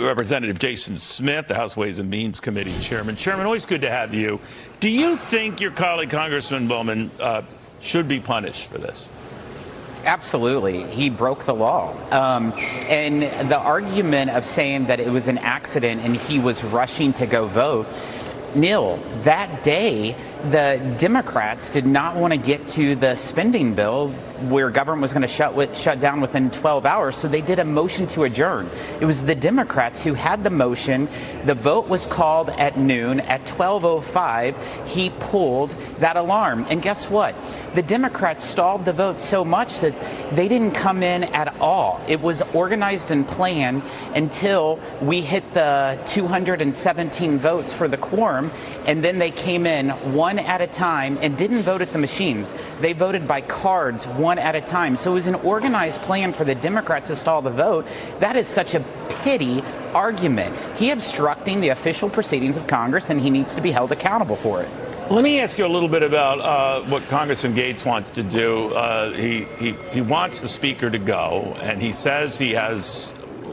Representative Jason Smith, the House Ways and Means Committee Chairman. Chairman, always good to have you. Do you think your colleague, Congressman Bowman, should be punished for this? Absolutely. He broke the law. And the argument of saying that it was an accident and he was rushing to go vote, Neil, that day, the Democrats did not want to get to the spending bill where government was going to shut down within 12 hours, so they did a motion to adjourn. It was the Democrats who had the motion. The vote was called at noon. At 12:05, he pulled that alarm. And guess what? The Democrats stalled the vote so much that they didn't come in at all. It was organized and planned until we hit the 217 votes for the quorum, and then they came in one at a time and didn't vote at the machines. They voted by cards one at a time. So it was an organized plan for the Democrats to stall the vote. That is such a pity argument. He obstructing the official proceedings of Congress, and he needs to be held accountable for it. Let me ask you a little bit about what Congressman Gaetz wants to do. He wants the Speaker to go, and he says he has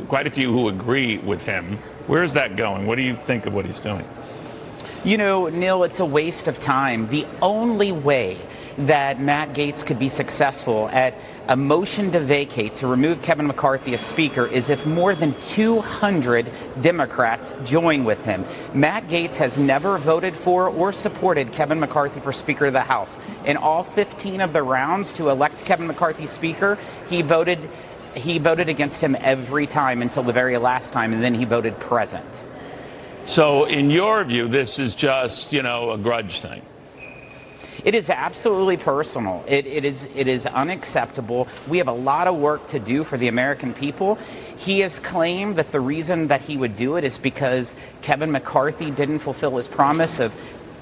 quite a few who agree with him. Where is that going? What do you think of what he's doing? You know, Neil, it's a waste of time. The only way that Matt Gaetz could be successful at a motion to vacate, to remove Kevin McCarthy as Speaker, is if more than 200 Democrats join with him. Matt Gaetz has never voted for or supported Kevin McCarthy for Speaker of the House. In all 15 of the rounds to elect Kevin McCarthy Speaker, he voted against him every time until the very last time, and then he voted present. So in your view, this is just, a grudge thing? It is absolutely personal. It is unacceptable. We have a lot of work to do for the American people. He has claimed that the reason that he would do it is because Kevin McCarthy didn't fulfill his promise of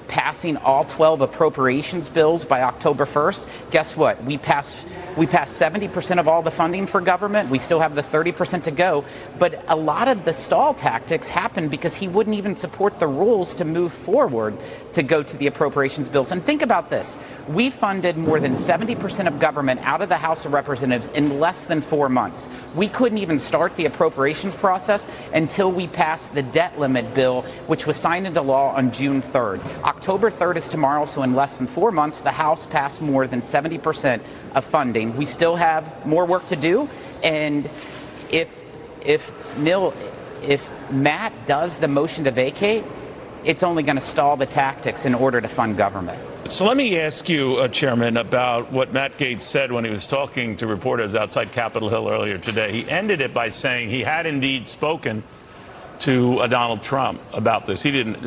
passing all 12 appropriations bills by October 1st. Guess what? We passed 70% of all the funding for government. We still have the 30% to go. But a lot of the stall tactics happened because he wouldn't even support the rules to move forward to go to the appropriations bills. And think about this. We funded more than 70% of government out of the House of Representatives in less than 4 months. We couldn't even start the appropriations process until we passed the debt limit bill, which was signed into law on June 3rd. October 3rd is tomorrow, so in less than 4 months, the House passed more than 70% of funding. We still have more work to do, and if Matt does the motion to vacate, it's only going to stall the tactics in order to fund government. So let me ask you, Chairman, about what Matt Gaetz said when he was talking to reporters outside Capitol Hill earlier today. He ended it by saying he had indeed spoken to Donald Trump about this. He didn't,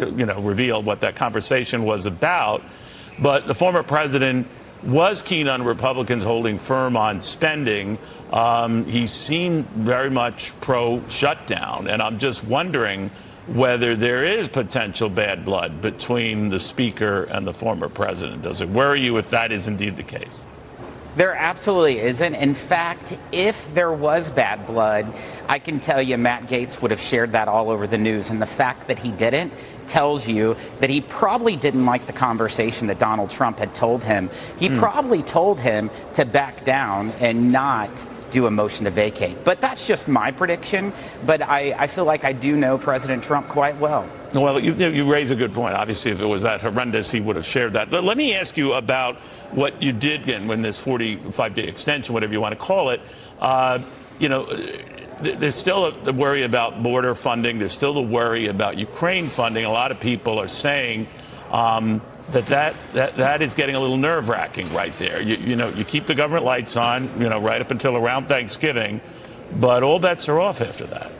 reveal what that conversation was about, but the former president was keen on Republicans holding firm on spending. He seemed very much pro-shutdown, and I'm just wondering whether there is potential bad blood between the Speaker and the former president. Does it worry you if that is indeed the case? There absolutely isn't. In fact, if there was bad blood, I can tell you Matt Gaetz would have shared that all over the news. And the fact that he didn't tells you that he probably didn't like the conversation that Donald Trump had told him. He probably told him to back down and not do a motion to vacate. But that's just my prediction. But I feel like I do know President Trump quite well. Well, you raise a good point. Obviously, if it was that horrendous, he would have shared that. But let me ask you about what you did get when this 45-day extension, whatever you want to call it. There's still the worry about border funding. There's still the worry about Ukraine funding. A lot of people are saying that is getting a little nerve-wracking right there. You keep the government lights on, right up until around Thanksgiving, but all bets are off after that.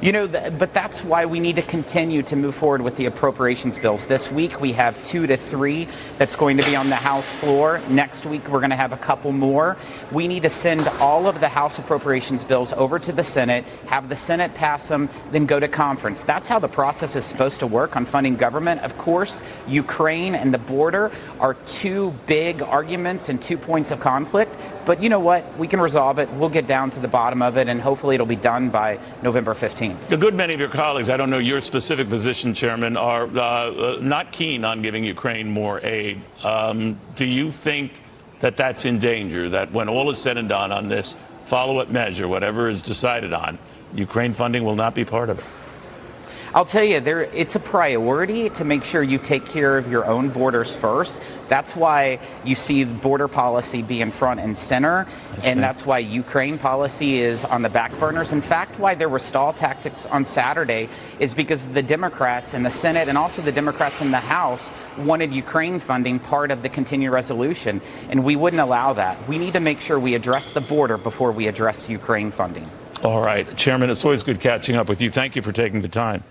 But that's why we need to continue to move forward with the appropriations bills. This week we have 2 to 3 that's going to be on the House floor. Next week we're going to have a couple more. We need to send all of the House appropriations bills over to the Senate, have the Senate pass them, then go to conference. That's how the process is supposed to work on funding government. Of course, Ukraine and the border are 2 big arguments and 2 points of conflict. But you know what? We can resolve it. We'll get down to the bottom of it, and hopefully it'll be done by November 15th. A good many of your colleagues, I don't know your specific position, Chairman, are not keen on giving Ukraine more aid. Do you think that that's in danger, that when all is said and done on this follow-up measure, whatever is decided on, Ukraine funding will not be part of it. I'll tell you, it's a priority to make sure you take care of your own borders first. That's why you see border policy being front and center, and that's why Ukraine policy is on the back burners. In fact, why there were stall tactics on Saturday is because the Democrats in the Senate and also the Democrats in the House wanted Ukraine funding part of the continuing resolution, and we wouldn't allow that. We need to make sure we address the border before we address Ukraine funding. All right. Chairman, it's always good catching up with you. Thank you for taking the time.